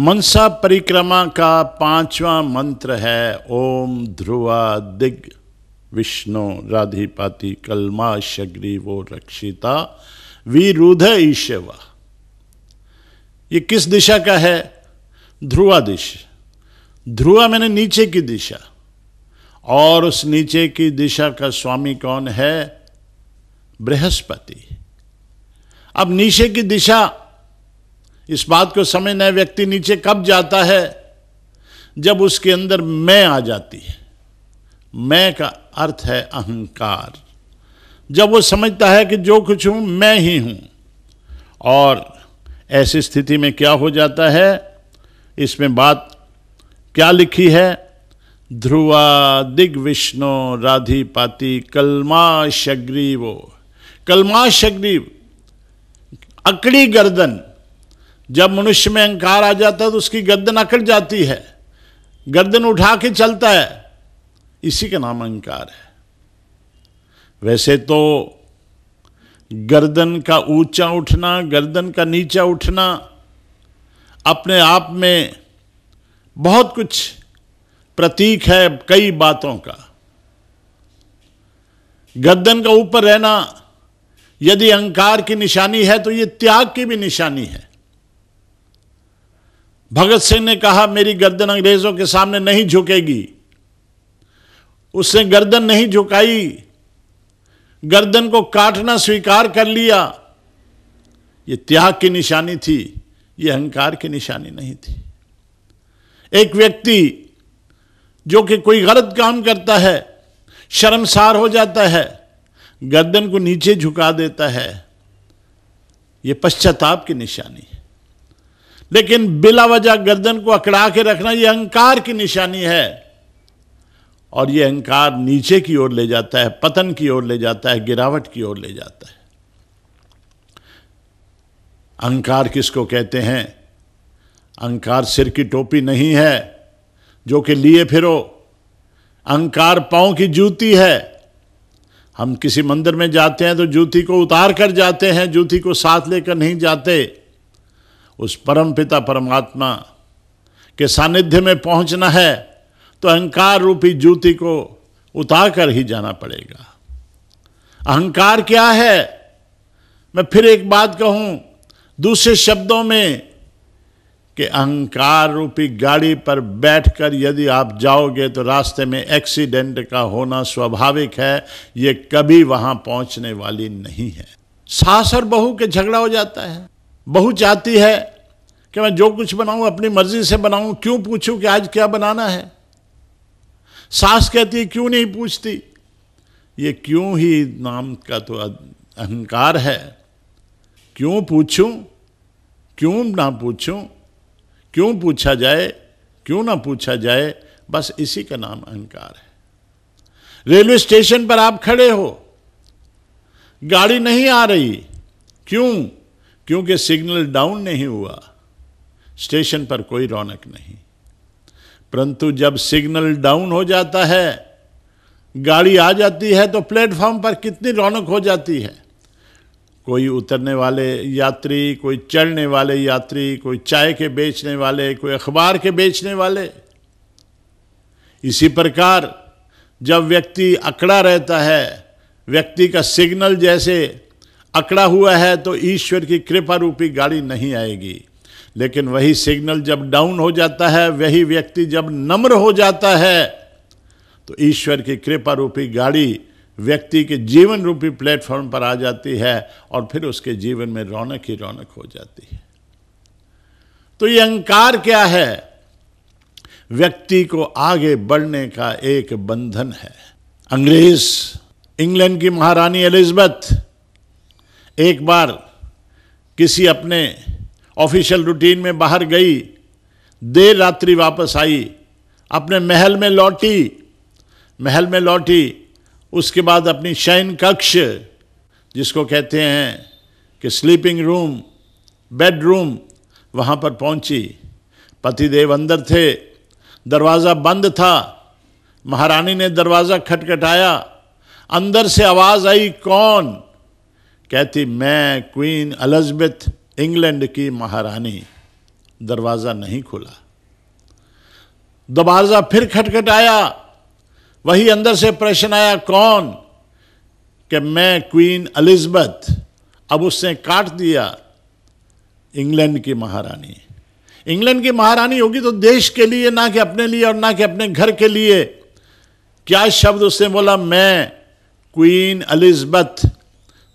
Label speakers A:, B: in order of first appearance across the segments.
A: मनसा परिक्रमा का 5वां मंत्र है ओम ध्रुवा दिग विष्णु राधिपाति कलमा शग्रीवो रक्षिता विरुध ईशवा। ये किस दिशा का है? ध्रुवा दिशा। ध्रुवा मैंने नीचे की दिशा, और उस नीचे की दिशा का स्वामी कौन है? बृहस्पति। अब नीचे की दिशा, इस बात को समझना, व्यक्ति नीचे कब जाता है? जब उसके अंदर मैं आ जाती है। मैं का अर्थ है अहंकार। जब वो समझता है कि जो कुछ हूं मैं ही हूं, और ऐसी स्थिति में क्या हो जाता है? इसमें बात क्या लिखी है? ध्रुवा दिग विष्णु राधिपाति कलमा शग्रीवो। कलमा शग्रीव, अकड़ी गर्दन। जब मनुष्य में अहंकार आ जाता है तो उसकी गर्दन अकड़ जाती है, गर्दन उठा के चलता है, इसी का नाम अहंकार है। वैसे तो गर्दन का ऊंचा उठना, गर्दन का नीचा उठना अपने आप में बहुत कुछ प्रतीक है कई बातों का। गर्दन का ऊपर रहना यदि अहंकार की निशानी है तो यह त्याग की भी निशानी है। भगत सिंह ने कहा मेरी गर्दन अंग्रेजों के सामने नहीं झुकेगी। उसने गर्दन नहीं झुकाई, गर्दन को काटना स्वीकार कर लिया। यह त्याग की निशानी थी, यह अहंकार की निशानी नहीं थी। एक व्यक्ति जो कि कोई गलत काम करता है, शर्मसार हो जाता है, गर्दन को नीचे झुका देता है, यह पश्चाताप की निशानी है। लेकिन बिला वजह गर्दन को अकड़ा के रखना यह अहंकार की निशानी है, और यह अहंकार नीचे की ओर ले जाता है, पतन की ओर ले जाता है, गिरावट की ओर ले जाता है। अहंकार किसको कहते हैं? अहंकार सिर की टोपी नहीं है जो कि लिए फिरो। अहंकार पांव की जूती है। हम किसी मंदिर में जाते हैं तो जूती को उतार कर जाते हैं, जूती को साथ लेकर नहीं जाते। उस परमपिता परमात्मा के सानिध्य में पहुंचना है तो अहंकार रूपी जूती को उतार कर ही जाना पड़ेगा। अहंकार क्या है? मैं फिर एक बात कहूं दूसरे शब्दों में, कि अहंकार रूपी गाड़ी पर बैठकर यदि आप जाओगे तो रास्ते में एक्सीडेंट का होना स्वाभाविक है। यह कभी वहां पहुंचने वाली नहीं है। सास और बहू के झगड़ा हो जाता है। बहू चाहती है कि मैं जो कुछ बनाऊं अपनी मर्जी से बनाऊं, क्यों पूछूं कि आज क्या बनाना है? सास कहती है क्यों नहीं पूछती। ये क्यों ही नाम का तो अहंकार है। क्यों पूछूं, क्यों ना पूछूं, क्यों पूछा जाए, क्यों ना पूछा जाए, बस इसी का नाम अहंकार है। रेलवे स्टेशन पर आप खड़े हो, गाड़ी नहीं आ रही, क्यों? क्योंकि सिग्नल डाउन नहीं हुआ, स्टेशन पर कोई रौनक नहीं। परंतु जब सिग्नल डाउन हो जाता है, गाड़ी आ जाती है, तो प्लेटफॉर्म पर कितनी रौनक हो जाती है। कोई उतरने वाले यात्री, कोई चढ़ने वाले यात्री, कोई चाय के बेचने वाले, कोई अखबार के बेचने वाले। इसी प्रकार जब व्यक्ति अकड़ा रहता है, व्यक्ति का सिग्नल जैसे अकड़ा हुआ है, तो ईश्वर की कृपा रूपी गाड़ी नहीं आएगी। लेकिन वही सिग्नल जब डाउन हो जाता है, वही व्यक्ति जब नम्र हो जाता है, तो ईश्वर की कृपा रूपी गाड़ी व्यक्ति के जीवन रूपी प्लेटफॉर्म पर आ जाती है, और फिर उसके जीवन में रौनक ही रौनक हो जाती है। तो ये अहंकार क्या है? व्यक्ति को आगे बढ़ने का एक बंधन है। अंग्रेज, इंग्लैंड की महारानी एलिजाबेथ एक बार किसी अपने ऑफिशियल रूटीन में बाहर गई, देर रात्रि वापस आई, अपने महल में लौटी। उसके बाद अपनी शयन कक्ष, जिसको कहते हैं कि स्लीपिंग रूम, बेडरूम, वहाँ पर पहुँची। पतिदेव अंदर थे, दरवाज़ा बंद था। महारानी ने दरवाज़ा खटखटाया, अंदर से आवाज़ आई, कौन? कहती मैं क्वीन एलिजाबेथ, इंग्लैंड की महारानी। दरवाजा नहीं खुला। दरवाजा फिर खटखटाया, वही अंदर से प्रश्न आया, कौन? कि मैं क्वीन एलिजाबेथ। अब उसने काट दिया, इंग्लैंड की महारानी। इंग्लैंड की महारानी होगी तो देश के लिए, ना कि अपने लिए और ना कि अपने घर के लिए। क्या शब्द उसने बोला? मैं क्वीन एलिजाबेथ।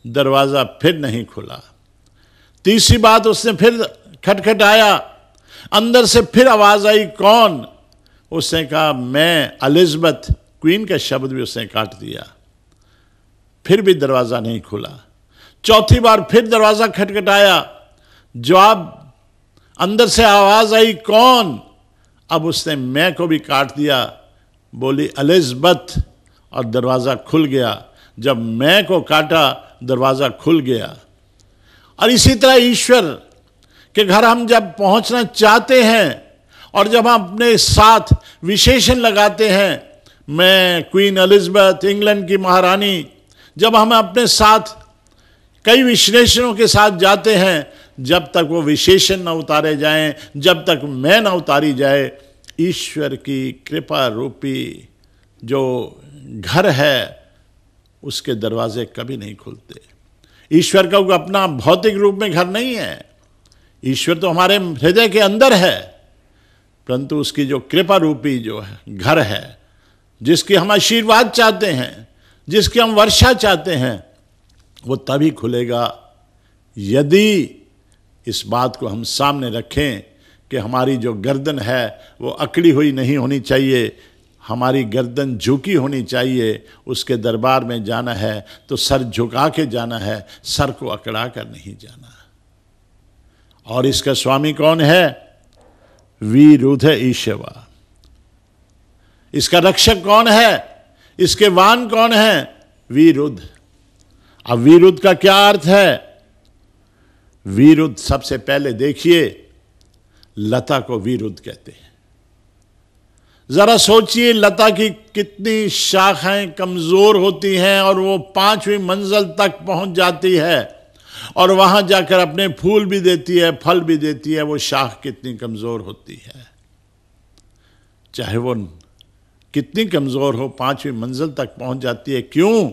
A: दरवाजा फिर नहीं खुला। तीसरी बात उसने फिर खटखटाया, अंदर से फिर आवाज आई, कौन? उसने कहा, मैं एलिजाबेथ। क्वीन का शब्द भी उसने काट दिया, फिर भी दरवाजा नहीं खुला। चौथी बार फिर दरवाजा खटखटाया, जवाब अंदर से आवाज आई, कौन? अब उसने मैं को भी काट दिया, बोली एलिजाबेथ, और दरवाजा खुल गया। जब मैं को काटा, दरवाजा खुल गया। और इसी तरह ईश्वर के घर हम जब पहुंचना चाहते हैं और जब हम अपने साथ विशेषण लगाते हैं, मैं क्वीन एलिजाबेथ, इंग्लैंड की महारानी, जब हम अपने साथ कई विशेषणों के साथ जाते हैं, जब तक वो विशेषण न उतारे जाएं, जब तक मैं न उतारी जाए, ईश्वर की कृपा रूपी जो घर है उसके दरवाजे कभी नहीं खुलते। ईश्वर का अपना भौतिक रूप में घर नहीं है। ईश्वर तो हमारे हृदय के अंदर है, परंतु उसकी जो कृपा रूपी जो है घर है, जिसकी हम आशीर्वाद चाहते हैं, जिसकी हम वर्षा चाहते हैं, वो तभी खुलेगा यदि इस बात को हम सामने रखें कि हमारी जो गर्दन है वो अकड़ी हुई नहीं होनी चाहिए, हमारी गर्दन झुकी होनी चाहिए। उसके दरबार में जाना है तो सर झुका के जाना है, सर को अकड़ा कर नहीं जाना। और इसका स्वामी कौन है? विरुद्ध ईश्वर। इसका रक्षक कौन है? इसके वाहन कौन है? विरुद्ध। अब विरुद्ध का क्या अर्थ है? विरुद्ध, सबसे पहले देखिए, लता को विरुद्ध कहते हैं। जरा सोचिए, लता की कितनी शाखाएं कमजोर होती हैं और वो 5वीं मंजिल तक पहुंच जाती है और वहां जाकर अपने फूल भी देती है, फल भी देती है। वो शाख कितनी कमजोर होती है, चाहे वो कितनी कमजोर हो, 5वीं मंजिल तक पहुंच जाती है। क्यों?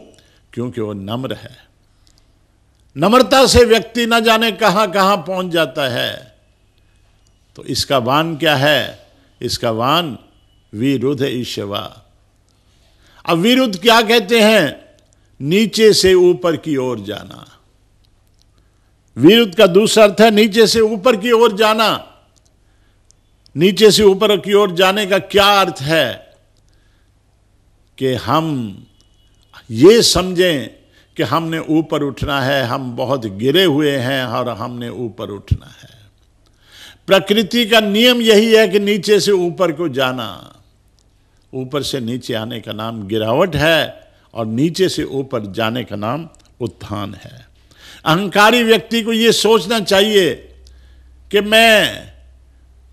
A: क्योंकि वो नम्र है। नम्रता से व्यक्ति न जाने कहां कहां पहुंच जाता है। तो इसका वान क्या है? इसका वान विरुद्ध ईश्वर। अब विरुद्ध क्या कहते हैं? नीचे से ऊपर की ओर जाना। विरुद्ध का दूसरा अर्थ है नीचे से ऊपर की ओर जाना। नीचे से ऊपर की ओर जाने का क्या अर्थ है? कि हम ये समझें कि हमने ऊपर उठना है, हम बहुत गिरे हुए हैं और हमने ऊपर उठना है। प्रकृति का नियम यही है कि नीचे से ऊपर को जाना। ऊपर से नीचे आने का नाम गिरावट है और नीचे से ऊपर जाने का नाम उत्थान है। अहंकारी व्यक्ति को यह सोचना चाहिए कि मैं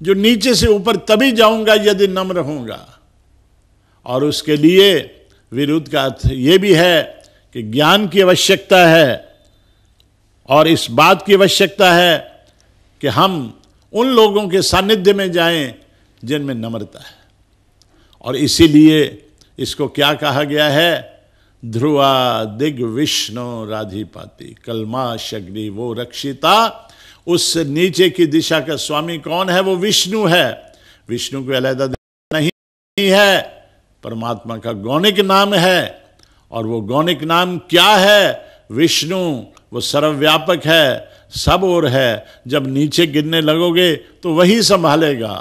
A: जो नीचे से ऊपर तभी जाऊंगा यदि नम्र रहूंगा। और उसके लिए विरुद्ध का अर्थ यह भी है कि ज्ञान की आवश्यकता है और इस बात की आवश्यकता है कि हम उन लोगों के सानिध्य में जाएं जिनमें नम्रता है। और इसीलिए इसको क्या कहा गया है? ध्रुवा दिग विष्णु राधिपाति कलमाश अग्नि वो रक्षिता। उस नीचे की दिशा का स्वामी कौन है? वो विष्णु है। विष्णु को अलग नहीं है, परमात्मा का गौणिक नाम है। और वो गौणिक नाम क्या है? विष्णु। वो सर्वव्यापक है, सब ओर है। जब नीचे गिरने लगोगे तो वही संभालेगा।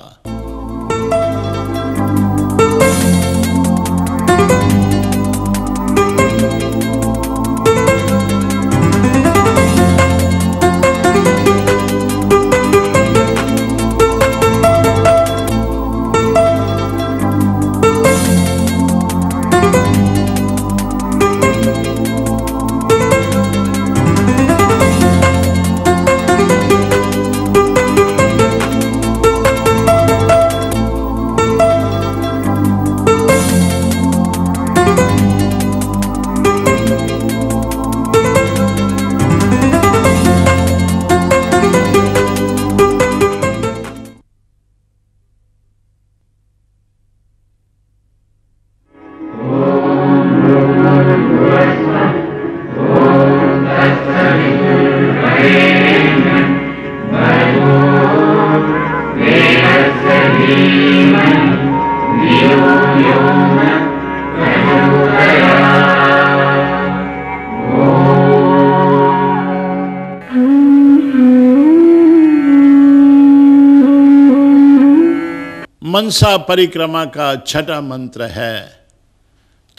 A: मनसा परिक्रमा का छठा मंत्र है,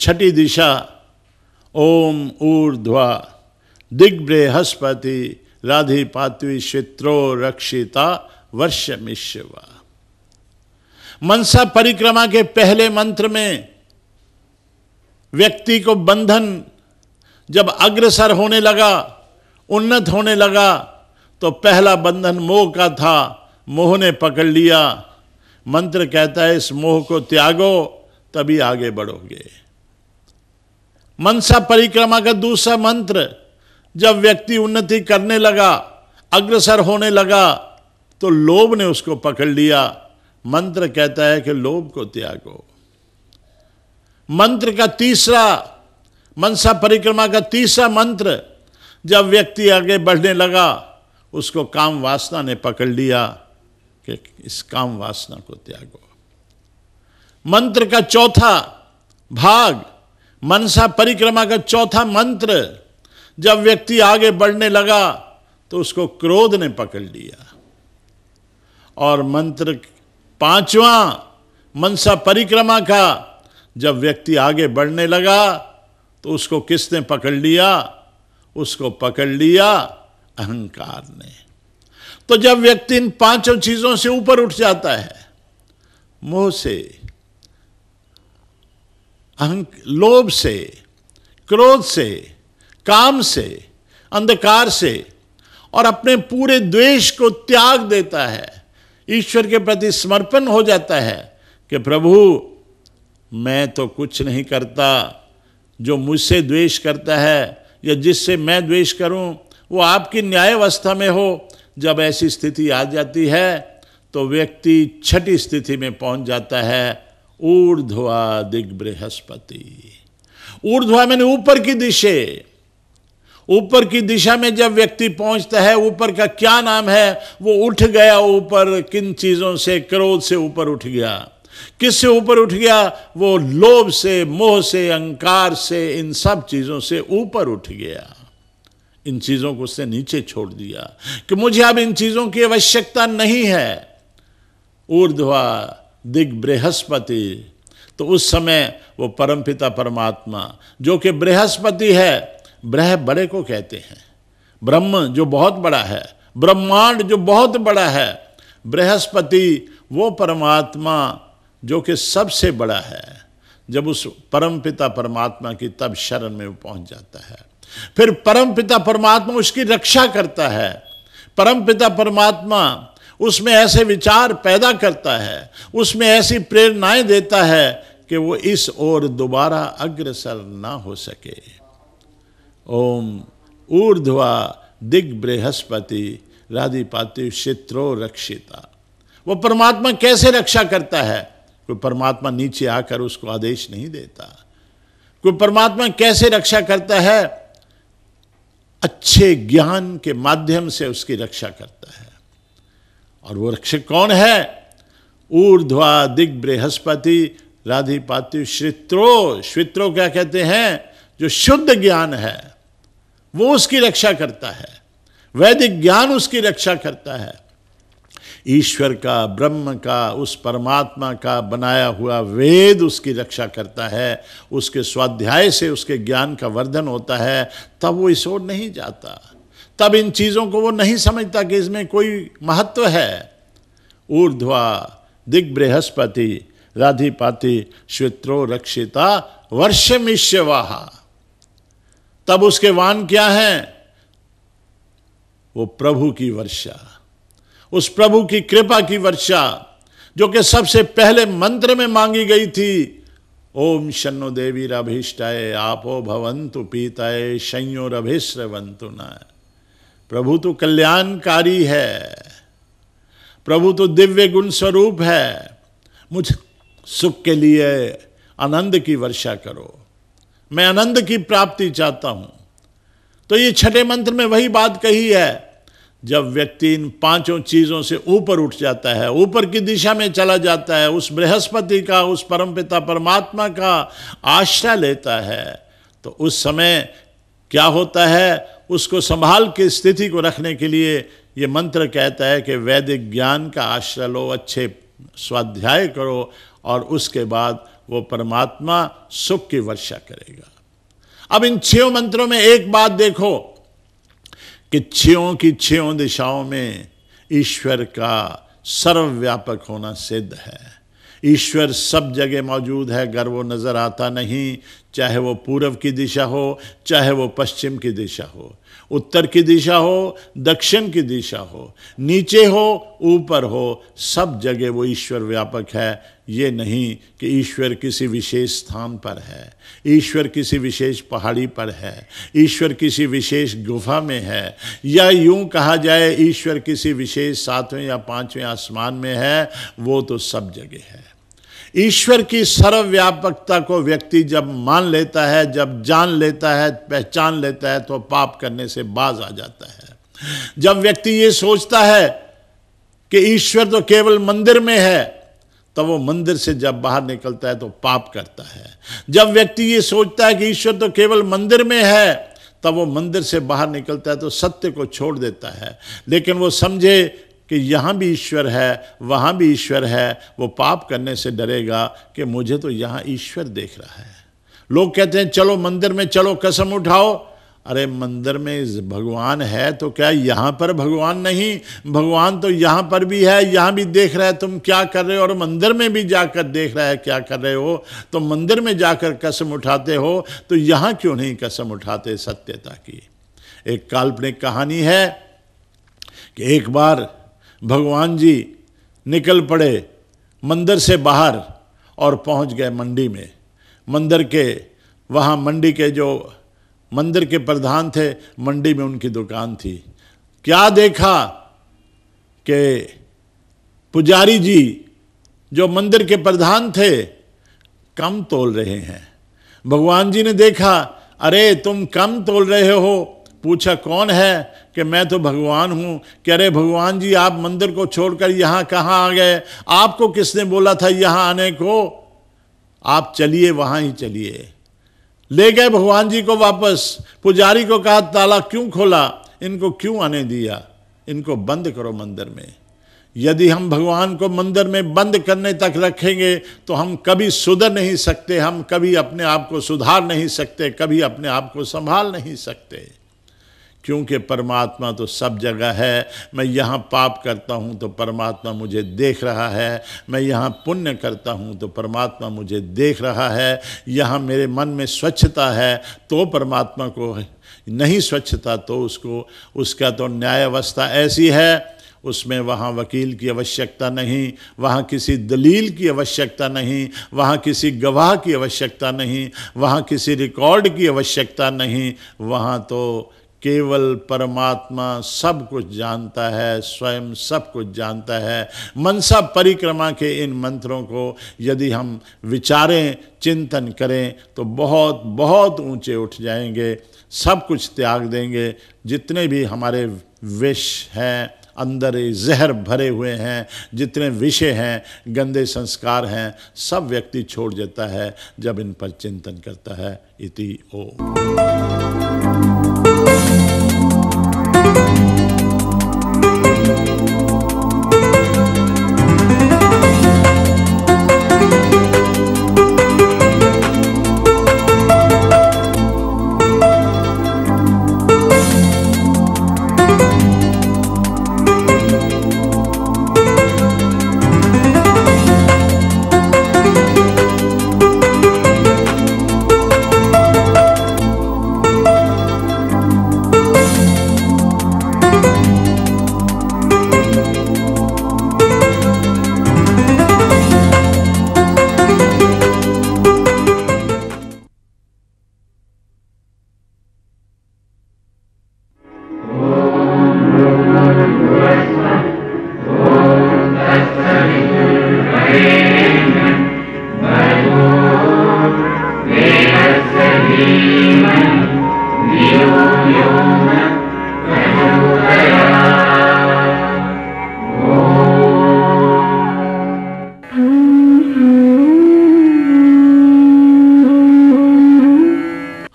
A: छठी दिशा, ओम ऊर्ध्वा दिग्बृहस्पति राधिपात्वी श्वित्रो रक्षिता वर्षमिष्यवा। मनसा परिक्रमा के पहले मंत्र में व्यक्ति को बंधन जब अग्रसर होने लगा, उन्नत होने लगा, तो पहला बंधन मोह का था, मोह ने पकड़ लिया। मंत्र कहता है इस मोह को त्यागो तभी आगे बढ़ोगे। मनसा परिक्रमा का दूसरा मंत्र, जब व्यक्ति उन्नति करने लगा, अग्रसर होने लगा, तो लोभ ने उसको पकड़ लिया। मंत्र कहता है कि लोभ को त्यागो। मंत्र का तीसरा, मनसा परिक्रमा का तीसरा मंत्र, जब व्यक्ति आगे बढ़ने लगा, उसको काम वासना ने पकड़ लिया कि इस काम वासना को त्यागो। मंत्र का चौथा भाग, मनसा परिक्रमा का चौथा मंत्र, जब व्यक्ति आगे बढ़ने लगा तो उसको क्रोध ने पकड़ लिया। और मंत्र पांचवा मनसा परिक्रमा का, जब व्यक्ति आगे बढ़ने लगा तो उसको किसने पकड़ लिया? उसको पकड़ लिया अहंकार ने। तो जब व्यक्ति इन पांचों चीजों से ऊपर उठ जाता है, मोह से, लोभ से, क्रोध से, काम से, अंधकार से, और अपने पूरे द्वेष को त्याग देता है, ईश्वर के प्रति समर्पण हो जाता है कि प्रभु मैं तो कुछ नहीं करता, जो मुझसे द्वेष करता है या जिससे मैं द्वेष करूं वो आपकी न्याय अवस्था में हो। जब ऐसी स्थिति आ जाती है तो व्यक्ति छठी स्थिति में पहुंच जाता है, ऊर्ध्वा दिग्बृहस्पति। ऊर्ध्वा मैंने ऊपर की दिशा, ऊपर की दिशा में जब व्यक्ति पहुंचता है, ऊपर का क्या नाम है? वो उठ गया ऊपर। किन चीजों से? क्रोध से ऊपर उठ गया। किससे ऊपर उठ गया? वो लोभ से, मोह से, अहंकार से, इन सब चीजों से ऊपर उठ गया। इन चीजों को उसने नीचे छोड़ दिया कि मुझे अब इन चीजों की आवश्यकता नहीं है। ऊर्ध्वा दिग्बृहस्पति, तो उस समय वो परमपिता परमात्मा जो कि बृहस्पति है, ब्रह बड़े को कहते हैं, ब्रह्म जो बहुत बड़ा है, ब्रह्मांड जो बहुत बड़ा है, बृहस्पति वो परमात्मा जो कि सबसे बड़ा है। जब उस परमपिता परमात्मा की तब शरण में वो पहुंच जाता है, फिर परमपिता परमात्मा उसकी रक्षा करता है। परमपिता परमात्मा उसमें ऐसे विचार पैदा करता है, उसमें ऐसी प्रेरणाएं देता है कि वो इस ओर दोबारा अग्रसर ना हो सके। ओम ऊर्ध्वा दिग्बृहस्पति राधिपात्वी श्वित्रो रक्षिता। वो परमात्मा कैसे रक्षा करता है? कोई परमात्मा नीचे आकर उसको आदेश नहीं देता। कोई परमात्मा कैसे रक्षा करता है? अच्छे ज्ञान के माध्यम से उसकी रक्षा करता है। और वो रक्षक कौन है? ऊर्ध्वा दिग्बृहस्पति राधिपात्वी श्वित्रो। श्वित्रो क्या कहते हैं? जो शुद्ध ज्ञान है वो उसकी रक्षा करता है। वैदिक ज्ञान उसकी रक्षा करता है। ईश्वर का, ब्रह्म का, उस परमात्मा का बनाया हुआ वेद उसकी रक्षा करता है। उसके स्वाध्याय से उसके ज्ञान का वर्धन होता है। तब वो इस ओर नहीं जाता, तब इन चीज़ों को वो नहीं समझता कि इसमें कोई महत्व है। ऊर्ध्वा दिग्बृहस्पति राधिपात्वी श्वित्रो रक्षिता वर्षमिष्यवाहा। तब उसके वान क्या हैं? वो प्रभु की वर्षा, उस प्रभु की कृपा की वर्षा जो कि सबसे पहले मंत्र में मांगी गई थी। ओम शन्नो देवीरभीष्टाय आपो भवन्तु पीताय संयोरभिस्रवन्तु न। प्रभु तो कल्याणकारी है, प्रभु तो दिव्य गुण स्वरूप है। मुझ सुख के लिए आनंद की वर्षा करो, मैं आनंद की प्राप्ति चाहता हूं। तो ये छठे मंत्र में वही बात कही है। जब व्यक्ति इन पांचों चीज़ों से ऊपर उठ जाता है, ऊपर की दिशा में चला जाता है, उस बृहस्पति का, उस परमपिता परमात्मा का आश्रय लेता है, तो उस समय क्या होता है? उसको संभाल के स्थिति को रखने के लिए ये मंत्र कहता है कि वैदिक ज्ञान का आश्रय लो, अच्छे स्वाध्याय करो, और उसके बाद वो परमात्मा सुख की वर्षा करेगा। अब इन 6 मंत्रों में एक बात देखो कि 6 की 6 दिशाओं में ईश्वर का सर्वव्यापक होना सिद्ध है। ईश्वर सब जगह मौजूद है, अगर वो नज़र आता नहीं, चाहे वो पूर्व की दिशा हो, चाहे वो पश्चिम की दिशा हो, उत्तर की दिशा हो, दक्षिण की दिशा हो, नीचे हो, ऊपर हो, सब जगह वो ईश्वर व्यापक है। ये नहीं कि ईश्वर किसी विशेष स्थान पर है, ईश्वर किसी विशेष पहाड़ी पर है, ईश्वर किसी विशेष गुफा में है, या यूं कहा जाए ईश्वर किसी विशेष 7वें या 5वें आसमान में है। वो तो सब जगह है। ईश्वर की सर्वव्यापकता को व्यक्ति जब मान लेता है, जब जान लेता है, पहचान लेता है, तो पाप करने से बाज आ जाता है। जब व्यक्ति ये सोचता है कि ईश्वर तो केवल मंदिर में है, तो वो मंदिर से जब बाहर निकलता है तो पाप करता है। जब व्यक्ति ये सोचता है कि ईश्वर तो केवल मंदिर में है, तब वो मंदिर से बाहर निकलता है तो सत्य को छोड़ देता है। लेकिन वो समझे कि यहाँ भी ईश्वर है, वहाँ भी ईश्वर है, वो पाप करने से डरेगा कि मुझे तो यहाँ ईश्वर देख रहा है। लोग कहते हैं चलो मंदिर में चलो, कसम उठाओ। अरे मंदिर में भगवान है तो क्या यहाँ पर भगवान नहीं? भगवान तो यहाँ पर भी है, यहाँ भी देख रहा है तुम क्या कर रहे हो, और मंदिर में भी जाकर देख रहा है क्या कर रहे हो। तो मंदिर में जाकर कसम उठाते हो तो यहाँ क्यों नहीं कसम उठाते सत्यता की? एक काल्पनिक कहानी है कि एक बार भगवान जी निकल पड़े मंदिर से बाहर और पहुंच गए मंडी में। मंदिर के वहाँ मंडी के जो मंदिर के प्रधान थे, मंडी में उनकी दुकान थी। क्या देखा कि पुजारी जी जो मंदिर के प्रधान थे कम तोल रहे हैं। भगवान जी ने देखा, अरे तुम कम तोल रहे हो। पूछा कौन है? कि मैं तो भगवान हूँ। कह रहे भगवान जी आप मंदिर को छोड़कर यहाँ कहाँ आ गए? आपको किसने बोला था यहाँ आने को? आप चलिए, वहाँ ही चलिए। ले गए भगवान जी को वापस। पुजारी को कहा ताला क्यों खोला, इनको क्यों आने दिया, इनको बंद करो मंदिर में। यदि हम भगवान को मंदिर में बंद करने तक रखेंगे तो हम कभी सुधर नहीं सकते, हम कभी अपने आप को सुधार नहीं सकते, कभी अपने आप को संभाल नहीं सकते। क्योंकि परमात्मा तो सब जगह है। मैं यहाँ पाप करता हूँ तो परमात्मा मुझे देख रहा है, मैं यहाँ पुण्य करता हूँ तो परमात्मा मुझे देख रहा है। यहाँ मेरे मन में स्वच्छता है तो परमात्मा को नहीं स्वच्छता तो उसका तो न्याय अवस्था ऐसी है, उसमें वहाँ वकील की आवश्यकता नहीं, वहाँ किसी दलील की आवश्यकता नहीं, वहाँ किसी गवाह की आवश्यकता नहीं, वहाँ किसी रिकॉर्ड की आवश्यकता नहीं। वहाँ तो केवल परमात्मा सब कुछ जानता है, स्वयं सब कुछ जानता है। मनसा परिक्रमा के इन मंत्रों को यदि हम विचारें, चिंतन करें तो बहुत बहुत ऊंचे उठ जाएंगे, सब कुछ त्याग देंगे। जितने भी हमारे विष हैं, अंदर जहर भरे हुए हैं, जितने विषय हैं, गंदे संस्कार हैं, सब व्यक्ति छोड़ देता है जब इन पर चिंतन करता है। इति ओ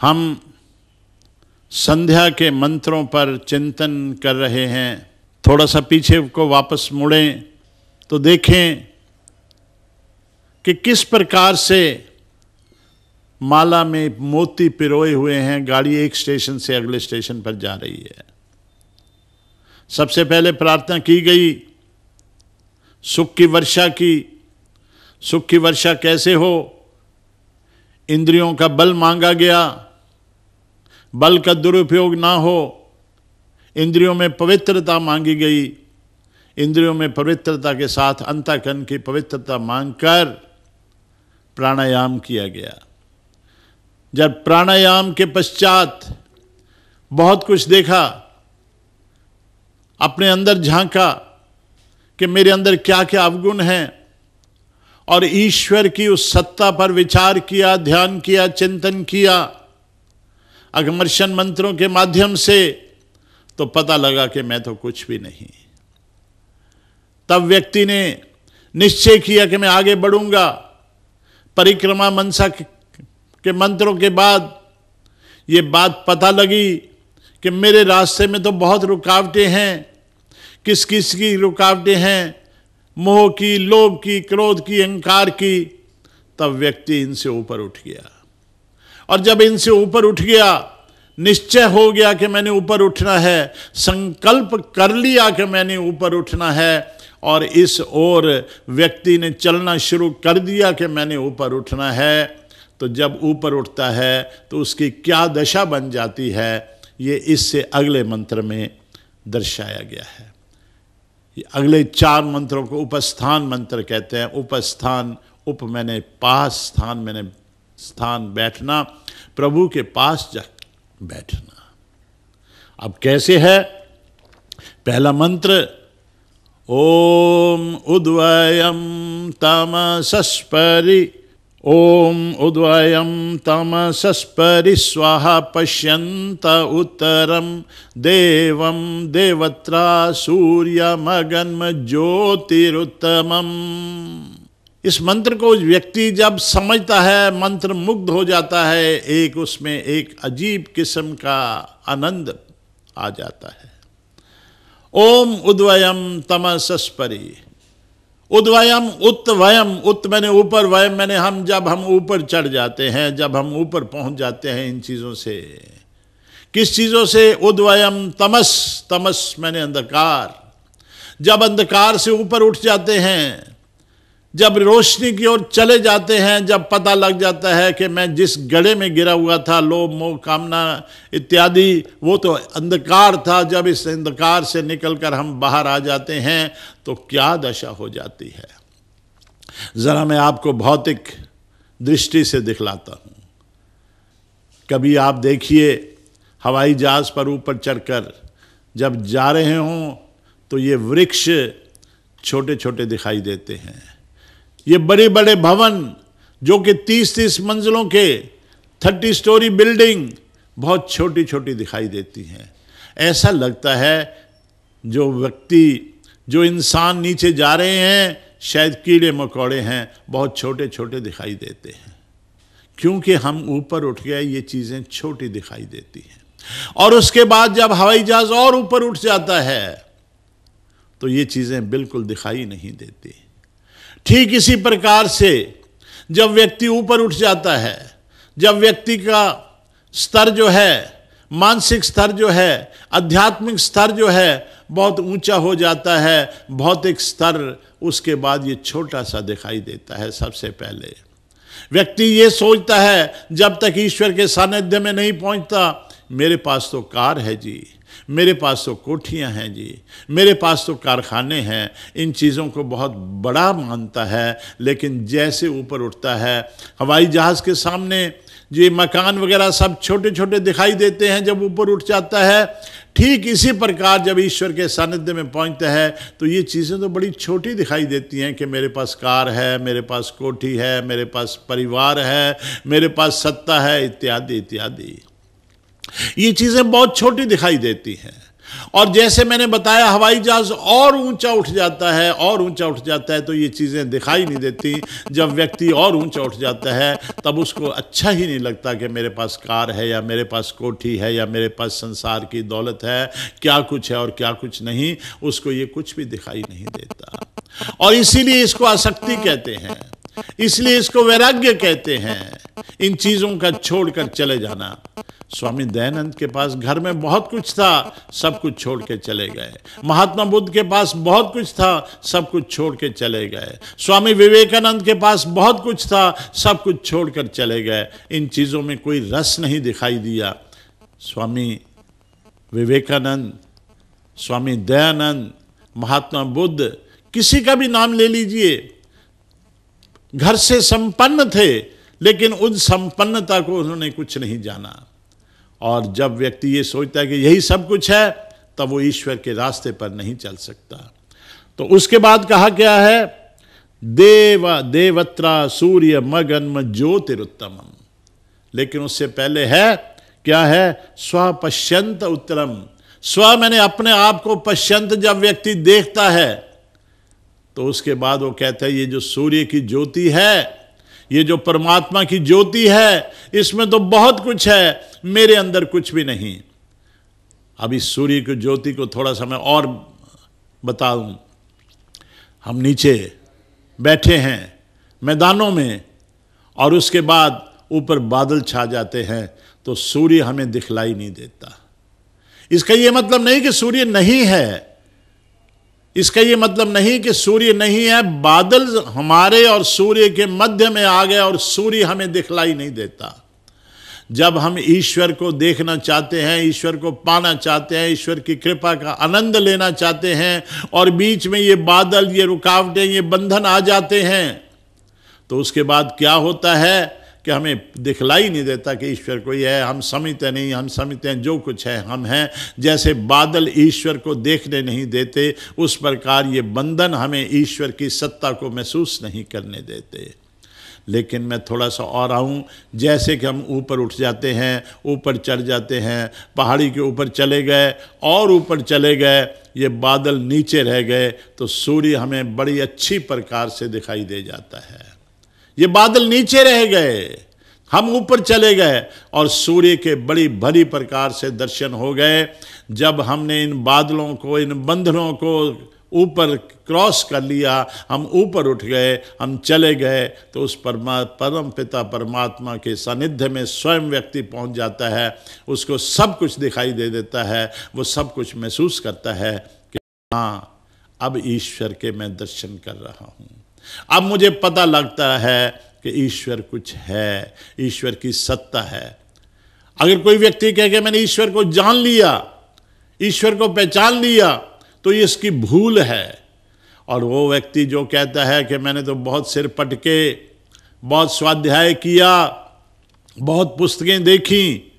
A: हम संध्या के मंत्रों पर चिंतन कर रहे हैं। थोड़ा सा पीछे को वापस मुड़ें तो देखें कि किस प्रकार से माला में मोती पिरोए हुए हैं, गाड़ी एक स्टेशन से अगले स्टेशन पर जा रही है। सबसे पहले प्रार्थना की गई सुख की वर्षा की। सुख की वर्षा कैसे हो? इंद्रियों का बल मांगा गया, बल का दुरुपयोग ना हो। इंद्रियों में पवित्रता मांगी गई, इंद्रियों में पवित्रता के साथ अंतःकरण की पवित्रता मांगकर प्राणायाम किया गया। जब प्राणायाम के पश्चात बहुत कुछ देखा, अपने अंदर झांका कि मेरे अंदर क्या क्या अवगुण हैं, और ईश्वर की उस सत्ता पर विचार किया, ध्यान किया, चिंतन किया अगमर्शन मंत्रों के माध्यम से, तो पता लगा कि मैं तो कुछ भी नहीं। तब व्यक्ति ने निश्चय किया कि मैं आगे बढ़ूंगा। परिक्रमा मनसा के मंत्रों के बाद ये बात पता लगी कि मेरे रास्ते में तो बहुत रुकावटें हैं। किस किस की रुकावटें हैं? मोह की, लोभ की, क्रोध की, अहंकार की। तब व्यक्ति इनसे ऊपर उठ गया, और जब इनसे ऊपर उठ गया, निश्चय हो गया कि मैंने ऊपर उठना है, संकल्प कर लिया कि मैंने ऊपर उठना है, और इस ओर व्यक्ति ने चलना शुरू कर दिया कि मैंने ऊपर उठना है। तो जब ऊपर उठता है तो उसकी क्या दशा बन जाती है, ये इससे अगले मंत्र में दर्शाया गया है। ये अगले 4 मंत्रों को उपस्थान मंत्र कहते हैं। उपस्थान, उप मैंने पास, स्थान मैंने स्थान, बैठना, प्रभु के पास जा बैठना। अब कैसे है? पहला मंत्र ओम उद्वयम तमसस्परि, ओम उद्वयम तमसस्परि स्वाहा पश्यन्त उत्तरम देवम देवत्रा सूर्यमगन्म ज्योतिरुत्तमम। इस मंत्र को व्यक्ति जब समझता है, मंत्र मुग्ध हो जाता है, एक उसमें एक अजीब किस्म का आनंद आ जाता है। ओम उद्वयम तमसस्परि, उद्वयम उत्वयम, उत मैंने ऊपर, वयम मैंने हम। जब हम ऊपर चढ़ जाते हैं, जब हम ऊपर पहुंच जाते हैं इन चीजों से। किस चीजों से? उद्वयम तमस, तमस मैंने अंधकार। जब अंधकार से ऊपर उठ जाते हैं, जब रोशनी की ओर चले जाते हैं, जब पता लग जाता है कि मैं जिस गड्ढे में गिरा हुआ था, लोभ मोह कामना इत्यादि, वो तो अंधकार था। जब इस अंधकार से निकलकर हम बाहर आ जाते हैं तो क्या दशा हो जाती है। जरा मैं आपको भौतिक दृष्टि से दिखलाता हूं। कभी आप देखिए हवाई जहाज पर ऊपर चढ़कर जब जा रहे हों तो ये वृक्ष छोटे छोटे दिखाई देते हैं। ये बड़े बड़े भवन जो कि 30-30 मंजिलों के 30 स्टोरी बिल्डिंग बहुत छोटी छोटी दिखाई देती हैं। ऐसा लगता है जो व्यक्ति, जो इंसान नीचे जा रहे हैं, शायद कीड़े मकोड़े हैं, बहुत छोटे छोटे दिखाई देते हैं। क्योंकि हम ऊपर उठ गए, ये चीज़ें छोटी दिखाई देती हैं। और उसके बाद जब हवाई जहाज और ऊपर उठ जाता है तो ये चीज़ें बिल्कुल दिखाई नहीं देती। ठीक इसी प्रकार से जब व्यक्ति ऊपर उठ जाता है, जब व्यक्ति का स्तर जो है, मानसिक स्तर जो है, आध्यात्मिक स्तर जो है बहुत ऊंचा हो जाता है, भौतिक स्तर उसके बाद ये छोटा सा दिखाई देता है। सबसे पहले व्यक्ति ये सोचता है जब तक ईश्वर के सानिध्य में नहीं पहुंचता, मेरे पास तो कार है जी, मेरे पास तो कोठियां हैं जी, मेरे पास तो कारखाने हैं, इन चीज़ों को बहुत बड़ा मानता है। लेकिन जैसे ऊपर उठता है, हवाई जहाज़ के सामने ये मकान वगैरह सब छोटे छोटे दिखाई देते हैं जब ऊपर उठ जाता है। ठीक इसी प्रकार जब ईश्वर के सानिध्य में पहुंचता है तो ये चीज़ें तो बड़ी छोटी दिखाई देती हैं कि मेरे पास कार है, मेरे पास कोठी है, मेरे पास परिवार है, मेरे पास सत्ता है, इत्यादि इत्यादि। ये चीज़ें बहुत छोटी दिखाई देती हैं। और जैसे मैंने बताया हवाई जहाज और ऊंचा उठ जाता है और ऊंचा उठ जाता है, तो ये चीज़ें दिखाई नहीं देती। जब व्यक्ति और ऊंचा उठ जाता है तब उसको अच्छा ही नहीं लगता कि मेरे पास कार है या मेरे पास कोठी है या मेरे पास संसार की दौलत है, क्या कुछ है और क्या कुछ नहीं, उसको ये कुछ भी दिखाई नहीं देता। और इसीलिए इसको आसक्ति कहते हैं, इसलिए इसको वैराग्य कहते हैं, इन चीज़ों का छोड़कर चले जाना। स्वामी दयानंद के पास घर में बहुत कुछ था, सब कुछ छोड़ के चले गए। महात्मा बुद्ध के पास बहुत कुछ था, सब कुछ छोड़ के चले गए। स्वामी विवेकानंद के पास बहुत कुछ था, सब कुछ छोड़कर चले गए। इन चीज़ों में कोई रस नहीं दिखाई दिया। स्वामी विवेकानंद, स्वामी दयानंद, महात्मा बुद्ध, किसी का भी नाम ले लीजिए, घर से संपन्न थे, लेकिन उन संपन्नता को उन्होंने कुछ नहीं जाना। और जब व्यक्ति ये सोचता है कि यही सब कुछ है, तब वो ईश्वर के रास्ते पर नहीं चल सकता। तो उसके बाद कहा क्या है, देवत्रा सूर्य मगन्म ज्योतिरुत्तमम। लेकिन उससे पहले है क्या है, स्वपश्यंत उत्तरम। स्व मैंने अपने आप को, पश्यंत जब व्यक्ति देखता है तो उसके बाद वो कहता है ये जो सूर्य की ज्योति है, ये जो परमात्मा की ज्योति है, इसमें तो बहुत कुछ है, मेरे अंदर कुछ भी नहीं। अब इस सूर्य की ज्योति को थोड़ा सा मैं और बताऊं। हम नीचे बैठे हैं मैदानों में और उसके बाद ऊपर बादल छा जाते हैं तो सूर्य हमें दिखलाई नहीं देता। इसका यह मतलब नहीं कि सूर्य नहीं है, इसका ये मतलब नहीं कि सूर्य नहीं है, बादल हमारे और सूर्य के मध्य में आ गए और सूर्य हमें दिखलाई नहीं देता। जब हम ईश्वर को देखना चाहते हैं, ईश्वर को पाना चाहते हैं, ईश्वर की कृपा का आनंद लेना चाहते हैं और बीच में ये बादल, ये रुकावटें, ये बंधन आ जाते हैं, तो उसके बाद क्या होता है कि हमें दिखलाई नहीं देता कि ईश्वर कोई है। हम समझते नहीं, हम समझते हैं जो कुछ है हम हैं। जैसे बादल ईश्वर को देखने नहीं देते, उस प्रकार ये बंधन हमें ईश्वर की सत्ता को महसूस नहीं करने देते। लेकिन मैं थोड़ा सा और आऊँ, जैसे कि हम ऊपर उठ जाते हैं, ऊपर चढ़ जाते हैं, पहाड़ी के ऊपर चले गए और ऊपर चले गए, ये बादल नीचे रह गए, तो सूर्य हमें बड़ी अच्छी प्रकार से दिखाई दे जाता है। ये बादल नीचे रह गए, हम ऊपर चले गए और सूर्य के बड़ी भली प्रकार से दर्शन हो गए। जब हमने इन बादलों को, इन बंधनों को ऊपर क्रॉस कर लिया, हम ऊपर उठ गए, हम चले गए, तो उस परम पिता परमात्मा के सानिध्य में स्वयं व्यक्ति पहुंच जाता है। उसको सब कुछ दिखाई दे देता है, वो सब कुछ महसूस करता है कि हाँ, अब ईश्वर के मैं दर्शन कर रहा हूँ। अब मुझे पता लगता है कि ईश्वर कुछ है, ईश्वर की सत्ता है। अगर कोई व्यक्ति कहे कि मैंने ईश्वर को जान लिया, ईश्वर को पहचान लिया, तो ये इसकी भूल है। और वो व्यक्ति जो कहता है कि मैंने तो बहुत सिर पटके, बहुत स्वाध्याय किया, बहुत पुस्तकें देखी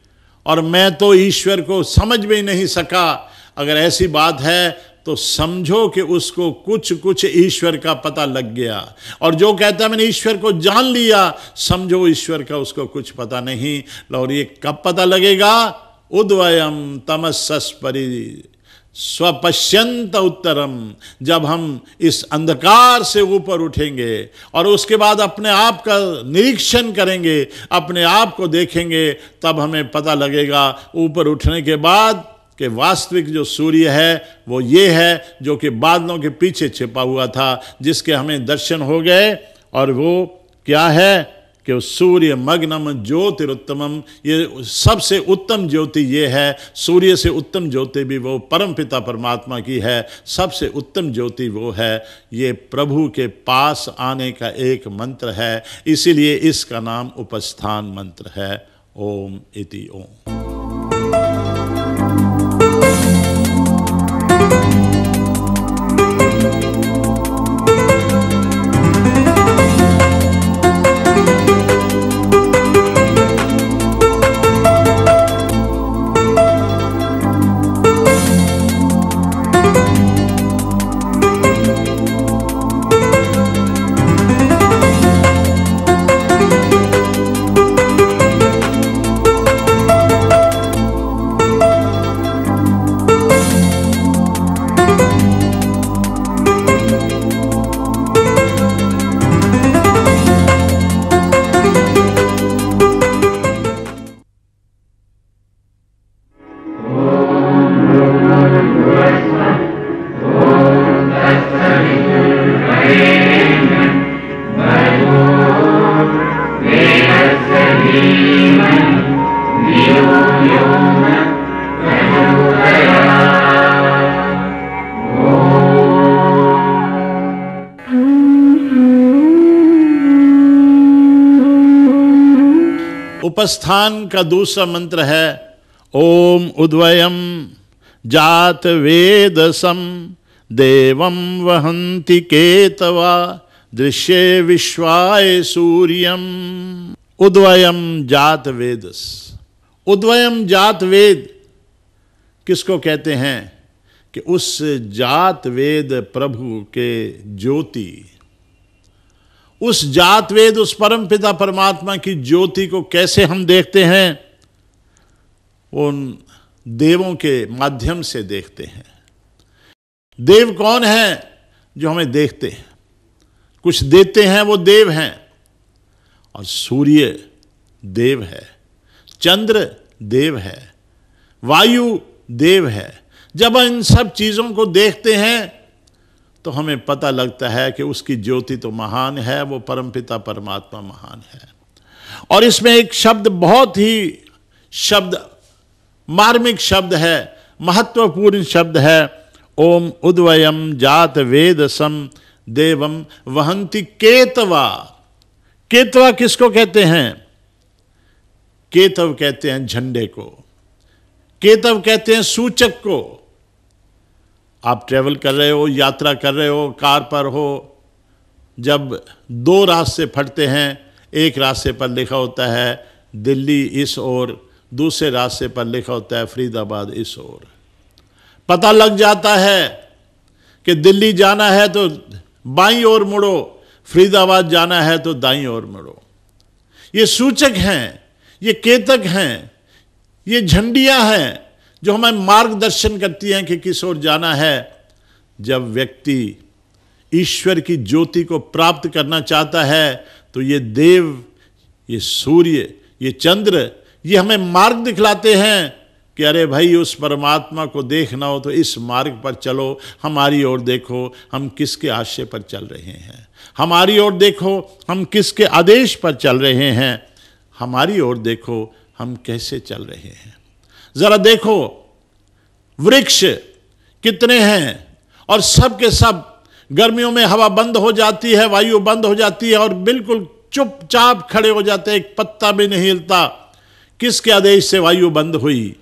A: और मैं तो ईश्वर को समझ में ही नहीं सका, अगर ऐसी बात है तो समझो कि उसको कुछ ईश्वर का पता लग गया। और जो कहता है मैंने ईश्वर को जान लिया, समझो ईश्वर का उसको कुछ पता नहीं। और ये कब पता लगेगा? उद्वयम तमस्सपरि स्वपश्यंत उत्तरम। जब हम इस अंधकार से ऊपर उठेंगे और उसके बाद अपने आप का निरीक्षण करेंगे, अपने आप को देखेंगे, तब हमें पता लगेगा ऊपर उठने के बाद कि वास्तविक जो सूर्य है वो ये है जो कि बादलों के पीछे छिपा हुआ था, जिसके हमें दर्शन हो गए। और वो क्या है कि सूर्य मग्नम ज्योतिरुत्तमम, ये सबसे उत्तम ज्योति ये है। सूर्य से उत्तम ज्योति भी वो परमपिता परमात्मा की है, सबसे उत्तम ज्योति वो है। ये प्रभु के पास आने का एक मंत्र है, इसीलिए इसका नाम उपस्थान मंत्र है। ओम इति ओम। उपस्थान का दूसरा मंत्र है ओम उद्वयम जात वेदसम देवम वहंति केतवा दृश्ये विश्वाय सूर्यम। उद्वयम जात वेदस। उद्वयम जात वेद किसको कहते हैं कि उस जात वेद प्रभु के ज्योति, उस जात वेद उस परम पिता परमात्मा की ज्योति को कैसे हम देखते हैं? उन देवों के माध्यम से देखते हैं। देव कौन है? जो हमें देखते हैं, कुछ देते हैं, वो देव हैं। और सूर्य देव है, चंद्र देव है, वायु देव है। जब इन सब चीजों को देखते हैं तो हमें पता लगता है कि उसकी ज्योति तो महान है, वो परमपिता परमात्मा महान है। और इसमें एक शब्द बहुत ही मार्मिक शब्द है, महत्वपूर्ण शब्द है, ओम उद्वयम जात वेदसम देवम वहंति केतवा। केतवा किसको कहते हैं? केतव कहते हैं झंडे को, केतव कहते हैं सूचक को। आप ट्रेवल कर रहे हो, यात्रा कर रहे हो, कार पर हो, जब दो रास्ते फटते हैं, एक रास्ते पर लिखा होता है दिल्ली इस ओर, दूसरे रास्ते पर लिखा होता है फरीदाबाद इस ओर। पता लग जाता है कि दिल्ली जाना है तो बाईं ओर मुड़ो, फरीदाबाद जाना है तो दाईं ओर मुड़ो। ये सूचक हैं, ये केतक हैं, ये झंडियां हैं जो हमें मार्गदर्शन करती हैं कि किस ओर जाना है। जब व्यक्ति ईश्वर की ज्योति को प्राप्त करना चाहता है तो ये देव, ये सूर्य, ये चंद्र, ये हमें मार्ग दिखलाते हैं कि अरे भाई उस परमात्मा को देखना हो तो इस मार्ग पर चलो, हमारी ओर देखो हम किसके आशय पर चल रहे हैं, हमारी ओर देखो हम किसके आदेश पर चल रहे हैं, हमारी ओर देखो हम कैसे चल रहे हैं। जरा देखो वृक्ष कितने हैं और सब के सब गर्मियों में हवा बंद हो जाती है, वायु बंद हो जाती है और बिल्कुल चुपचाप खड़े हो जाते हैं, एक पत्ता भी नहीं हिलता। किसके आदेश से वायु बंद हुई?